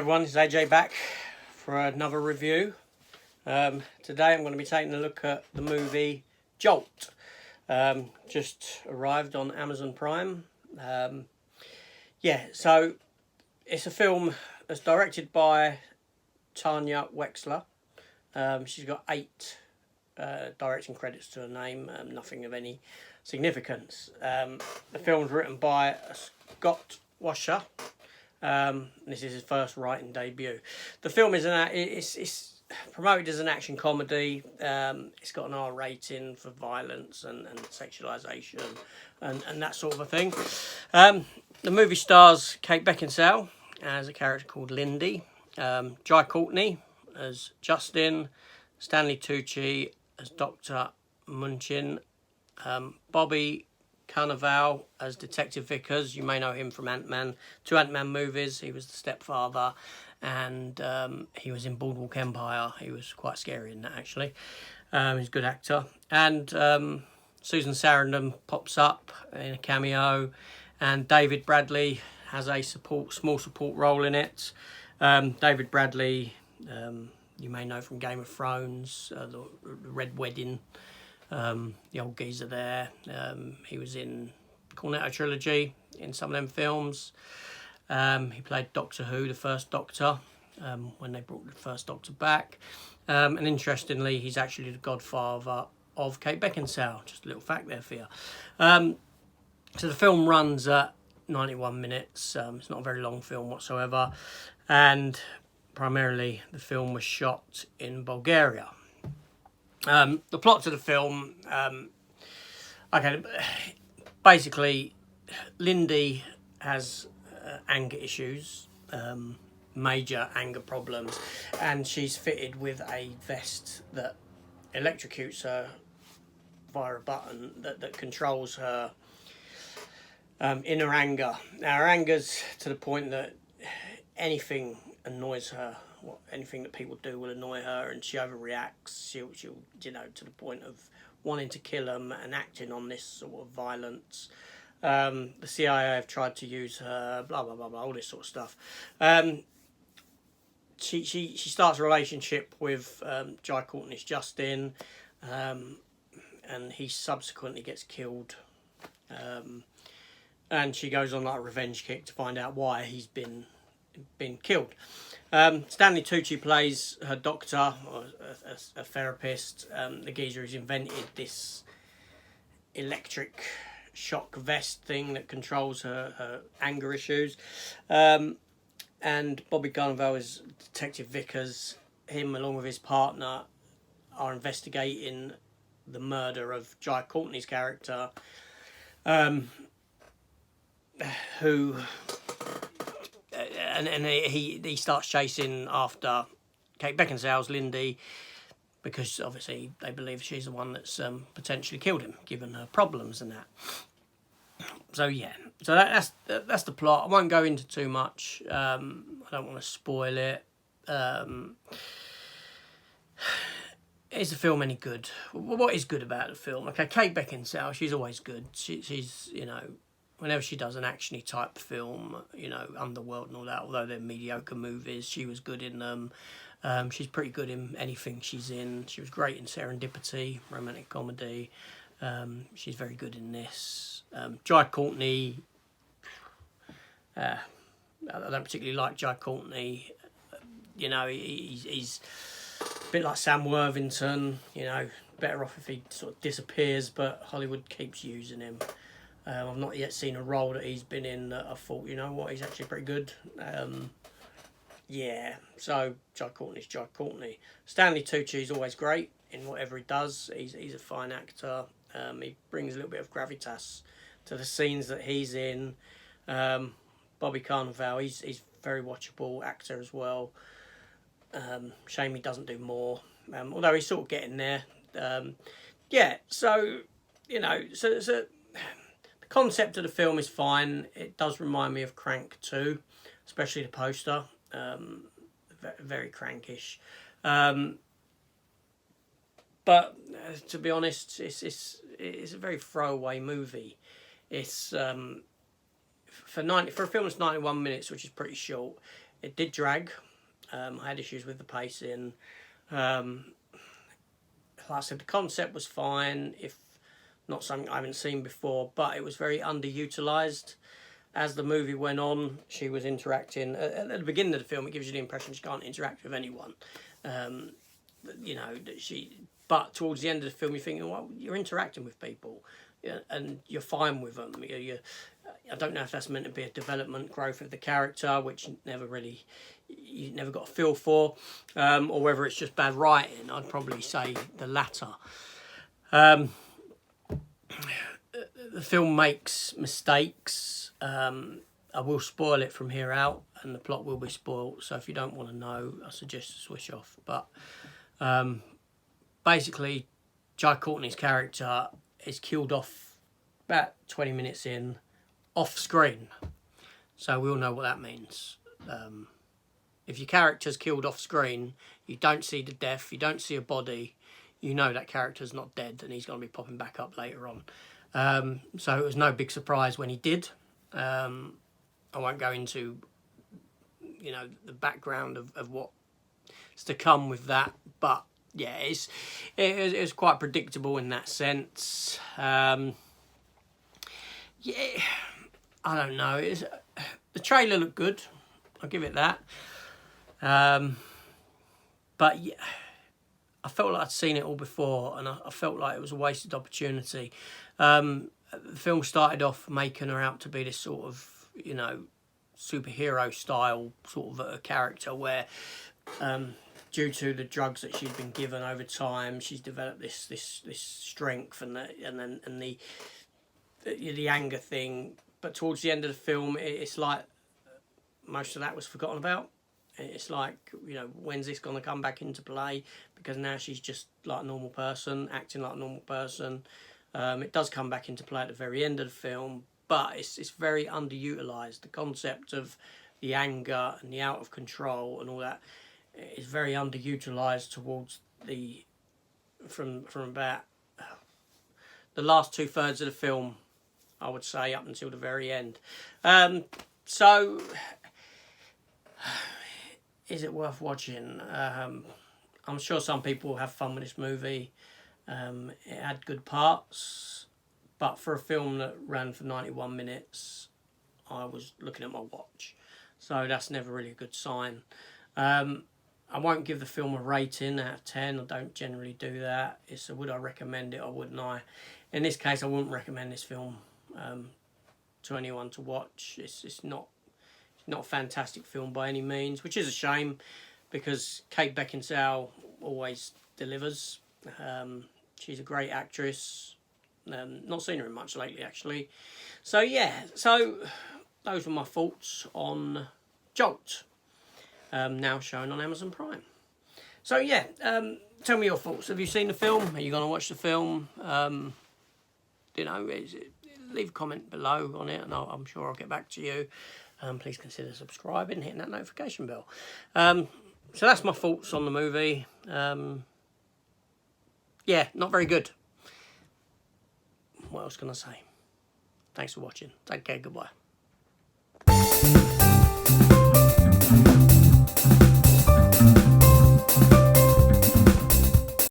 Hello everyone, it's AJ back for another review. Today I'm going to be taking a look at the movie Jolt. Just arrived on Amazon Prime. So it's a film that's directed by Tanya Wexler. She's got 8 directing credits to her name, nothing of any significance. The film's written by Scott Washer. This is his first writing debut. The film is it's promoted as an action comedy. It's got an R rating for violence and sexualisation and that sort of a thing. The movie stars Kate Beckinsale as a character called Lindy, Jai Courtney as Justin, Stanley Tucci as Dr. Munchin, Bobby Carnival as Detective Vickers. You may know him from two Ant-Man movies. He was the stepfather, and he was in Boardwalk Empire. He was quite scary in that, actually. He's a good actor. And Susan Sarandon pops up in a cameo, and David Bradley has a small support role in it. David Bradley, you may know from Game of Thrones, the Red Wedding. The old geezer there. He was in Cornetto Trilogy in some of them films. He played Doctor Who, the first Doctor, when they brought the first Doctor back. And interestingly, he's actually the godfather of Kate Beckinsale. Just a little fact there for you. So the film runs at 91 minutes. It's not a very long film whatsoever. And primarily the film was shot in Bulgaria. The plot to the film, basically Lindy has anger issues, major anger problems, and she's fitted with a vest that electrocutes her via a button that controls her inner anger. Now her anger's to the point that anything annoys her. Anything that people do will annoy her, and she overreacts. She'll to the point of wanting to kill them and acting on this sort of violence. The CIA have tried to use her, blah blah blah blah, all this sort of stuff. She starts a relationship with Jai Courtney's Justin, and he subsequently gets killed. And she goes on like a revenge kick to find out why he's been killed. Stanley Tucci plays her doctor, or a therapist, the geezer who's invented this electric shock vest thing that controls her anger issues. And Bobby Carnival is Detective Vickers. Him, along with his partner, are investigating the murder of Jai Courtney's character, who... And he starts chasing after Kate Beckinsale's Lindy, because obviously they believe she's the one that's potentially killed him, given her problems and that. So yeah, so that's the plot. I won't go into too much. I don't want to spoil it. Is the film any good? What is good about the film? Okay, Kate Beckinsale, she's always good. She's whenever she does an actiony type film, Underworld and all that, although they're mediocre movies, she was good in them. She's pretty good in anything she's in. She was great in Serendipity, romantic comedy. She's very good in this. Jai Courtney, I don't particularly like Jai Courtney. He's a bit like Sam Worthington, better off if he sort of disappears, but Hollywood keeps using him. I've not yet seen a role that he's been in that I thought, he's actually pretty good. So Jai Courtney's Jai Courtney. Stanley Tucci's always great in whatever he does. He's a fine actor. He brings a little bit of gravitas to the scenes that he's in. Bobby Carnival, he's very watchable actor as well. Shame he doesn't do more, although he's sort of getting there. So the concept of the film is fine. It does remind me of Crank 2, especially the poster. Very crankish. But to be honest, it's a very throwaway movie. It's for a film that's 91 minutes, which is pretty short. It did drag. I had issues with the pacing. Like I said, the concept was fine, if not something I haven't seen before, but it was very underutilised. As the movie went on, she was interacting. At the beginning of the film, it gives you the impression she can't interact with anyone. You know, but towards the end of the film, you're thinking, well, you're interacting with people, yeah, and you're fine with them. I don't know if that's meant to be a development, growth of the character, which you never got a feel for, or whether it's just bad writing. I'd probably say the latter. The film makes mistakes. I will spoil it from here out, and the plot will be spoiled. So if you don't want to know, I suggest to switch off. But basically, Jai Courtney's character is killed off about 20 minutes in, off screen. So we all know what that means. If your character's killed off screen, you don't see the death, you don't see a body, you know that character's not dead and he's going to be popping back up later on. So it was no big surprise when he did. I won't go into, you know, the background of what's to come with that, but yeah, it was quite predictable in that sense. Yeah, I don't know. The trailer looked good. I'll give it that. But yeah, I felt like I'd seen it all before, and I felt like it was a wasted opportunity. The film started off making her out to be this sort of, you know, superhero style sort of a character where, due to the drugs that she'd been given over time, she's developed this strength and the anger thing. But towards the end of the film, it's like most of that was forgotten about. It's like, you know, when's this going to come back into play? Because now she's just like a normal person, acting like a normal person. It does come back into play at the very end of the film, but it's very underutilised. The concept of the anger and the out of control and all that is very underutilised towards from about the last 2/3 of the film, I would say, up until the very end. So, is it worth watching? I'm sure some people will have fun with this movie. It had good parts, but for a film that ran for 91 minutes, I was looking at my watch. So that's never really a good sign. I won't give the film a rating out of 10. I don't generally do that. It's a would I recommend it or wouldn't I? In this case, I wouldn't recommend this film to anyone to watch. It's not a fantastic film by any means, which is a shame because Kate Beckinsale always delivers. She's a great actress. Not seen her in much lately, actually. So yeah, those were my thoughts on Jolt, now shown on Amazon Prime. So yeah, tell me your thoughts. Have you seen the film? Are you going to watch the film? You know, leave a comment below on it, and I'm sure I'll get back to you. Please consider subscribing and hitting that notification bell. So that's my thoughts on the movie. Yeah, not very good. What else can I say? Thanks for watching. Take care. Goodbye.